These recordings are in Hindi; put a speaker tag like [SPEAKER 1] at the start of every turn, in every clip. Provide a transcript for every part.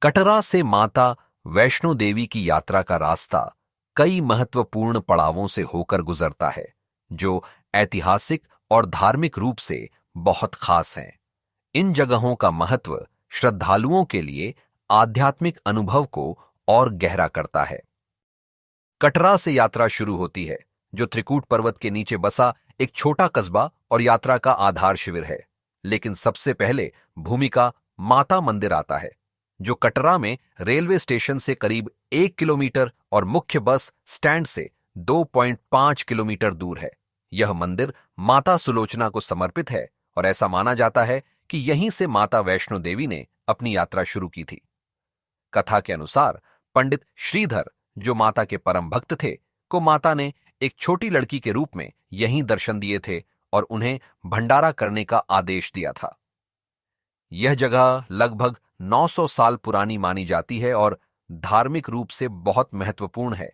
[SPEAKER 1] कटरा से माता वैष्णो देवी की यात्रा का रास्ता कई महत्वपूर्ण पड़ावों से होकर गुजरता है, जो ऐतिहासिक और धार्मिक रूप से बहुत खास हैं। इन जगहों का महत्व श्रद्धालुओं के लिए आध्यात्मिक अनुभव को और गहरा करता है। कटरा से यात्रा शुरू होती है, जो त्रिकूट पर्वत के नीचे बसा एक छोटा कस्बा और यात्रा का आधार शिविर है। लेकिन सबसे पहले भूमिका माता मंदिर आता है, जो कटरा में रेलवे स्टेशन से करीब 1 किलोमीटर और मुख्य बस स्टैंड से 2.5 किलोमीटर दूर है। यह मंदिर माता सुलोचना को समर्पित है और ऐसा माना जाता है कि यहीं से माता वैष्णो देवी ने अपनी यात्रा शुरू की थी। कथा के अनुसार पंडित श्रीधर, जो माता के परम भक्त थे, को माता ने एक छोटी लड़की के रूप में यहीं दर्शन दिए थे और उन्हें भंडारा करने का आदेश दिया था। यह जगह लगभग 900 साल पुरानी मानी जाती है और धार्मिक रूप से बहुत महत्वपूर्ण है,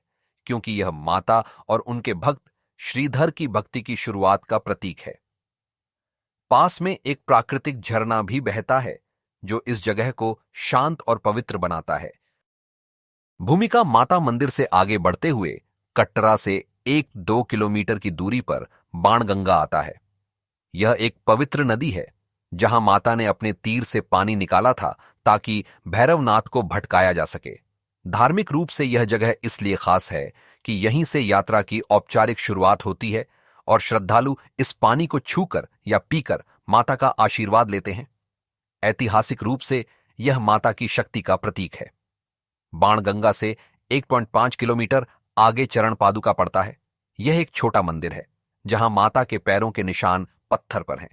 [SPEAKER 1] क्योंकि यह माता और उनके भक्त श्रीधर की भक्ति की शुरुआत का प्रतीक है। पास में एक प्राकृतिक झरना भी बहता है, जो इस जगह को शांत और पवित्र बनाता है। भूमिका माता मंदिर से आगे बढ़ते हुए कटरा से 1-2 किलोमीटर की दूरी पर बाणगंगा आता है। यह एक पवित्र नदी है, जहां माता ने अपने तीर से पानी निकाला था ताकि भैरवनाथ को भटकाया जा सके। धार्मिक रूप से यह जगह इसलिए खास है कि यहीं से यात्रा की औपचारिक शुरुआत होती है और श्रद्धालु इस पानी को छूकर या पीकर माता का आशीर्वाद लेते हैं। ऐतिहासिक रूप से यह माता की शक्ति का प्रतीक है। बाणगंगा से 1.5 किलोमीटर आगे चरण पादुका पड़ता है। यह एक छोटा मंदिर है, जहां माता के पैरों के निशान पत्थर पर हैं।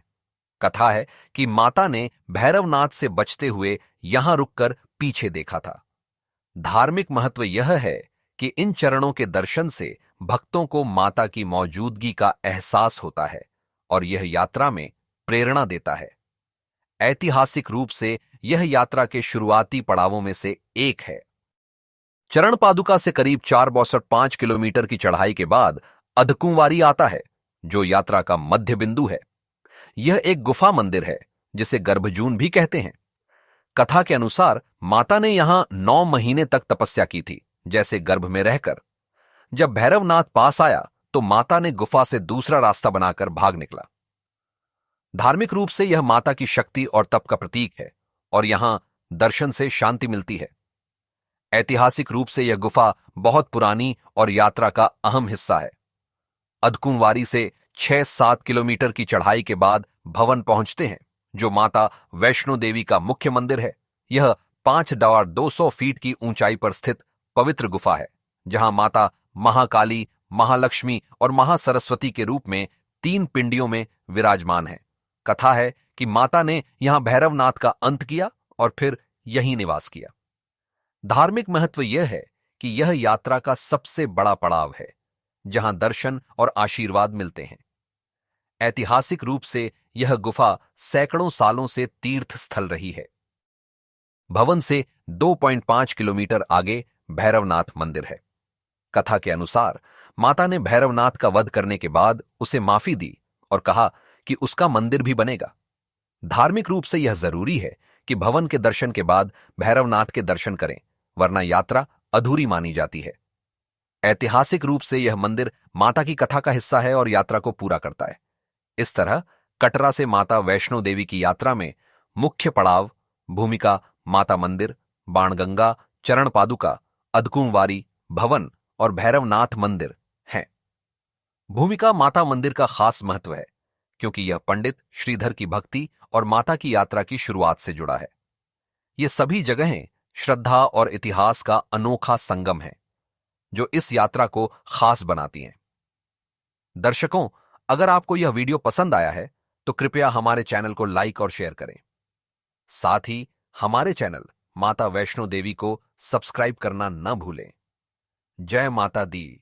[SPEAKER 1] कथा है कि माता ने भैरवनाथ से बचते हुए यहां रुककर पीछे देखा था। धार्मिक महत्व यह है कि इन चरणों के दर्शन से भक्तों को माता की मौजूदगी का एहसास होता है और यह यात्रा में प्रेरणा देता है। ऐतिहासिक रूप से यह यात्रा के शुरुआती पड़ावों में से एक है। चरण पादुका से करीब 4.5 किलोमीटर की चढ़ाई के बाद अधकुंवारी आता है, जो यात्रा का मध्य बिंदु है। यह एक गुफा मंदिर है, जिसे गर्भजून भी कहते हैं। कथा के अनुसार माता ने यहां 9 महीने तक तपस्या की थी, जैसे गर्भ में रहकर। जब भैरवनाथ पास आया तो माता ने गुफा से दूसरा रास्ता बनाकर भाग निकला। धार्मिक रूप से यह माता की शक्ति और तप का प्रतीक है और यहां दर्शन से शांति मिलती है। ऐतिहासिक रूप से यह गुफा बहुत पुरानी और यात्रा का अहम हिस्सा है। अधकुंवारी से 6-7 किलोमीटर की चढ़ाई के बाद भवन पहुंचते हैं, जो माता वैष्णो देवी का मुख्य मंदिर है। यह 5,200 फीट की ऊंचाई पर स्थित पवित्र गुफा है, जहां माता महाकाली, महालक्ष्मी और महासरस्वती के रूप में 3 पिंडियों में विराजमान है। कथा है कि माता ने यहां भैरवनाथ का अंत किया और फिर यहीं निवास किया। धार्मिक महत्व यह है कि यह यात्रा का सबसे बड़ा पड़ाव है, जहां दर्शन और आशीर्वाद मिलते हैं। ऐतिहासिक रूप से यह गुफा सैकड़ों सालों से तीर्थ स्थल रही है। भवन से 2.5 किलोमीटर आगे भैरवनाथ मंदिर है। कथा के अनुसार माता ने भैरवनाथ का वध करने के बाद उसे माफी दी और कहा कि उसका मंदिर भी बनेगा। धार्मिक रूप से यह जरूरी है कि भवन के दर्शन के बाद भैरवनाथ के दर्शन करें, वरना यात्रा अधूरी मानी जाती है। ऐतिहासिक रूप से यह मंदिर माता की कथा का हिस्सा है और यात्रा को पूरा करता है। इस तरह कटरा से माता वैष्णो देवी की यात्रा में मुख्य पड़ाव भूमिका माता मंदिर, बाणगंगा, चरण पादुका, अधकुंवारी, भवन और भैरवनाथ मंदिर हैं। भूमिका माता मंदिर का खास महत्व है, क्योंकि यह पंडित श्रीधर की भक्ति और माता की यात्रा की शुरुआत से जुड़ा है। ये सभी जगहें श्रद्धा और इतिहास का अनोखा संगम है, जो इस यात्रा को खास बनाती हैं। दर्शकों, अगर आपको यह वीडियो पसंद आया है तो कृपया हमारे चैनल को लाइक और शेयर करें। साथ ही हमारे चैनल माता वैष्णो देवी को सब्सक्राइब करना न भूलें। जय माता दी।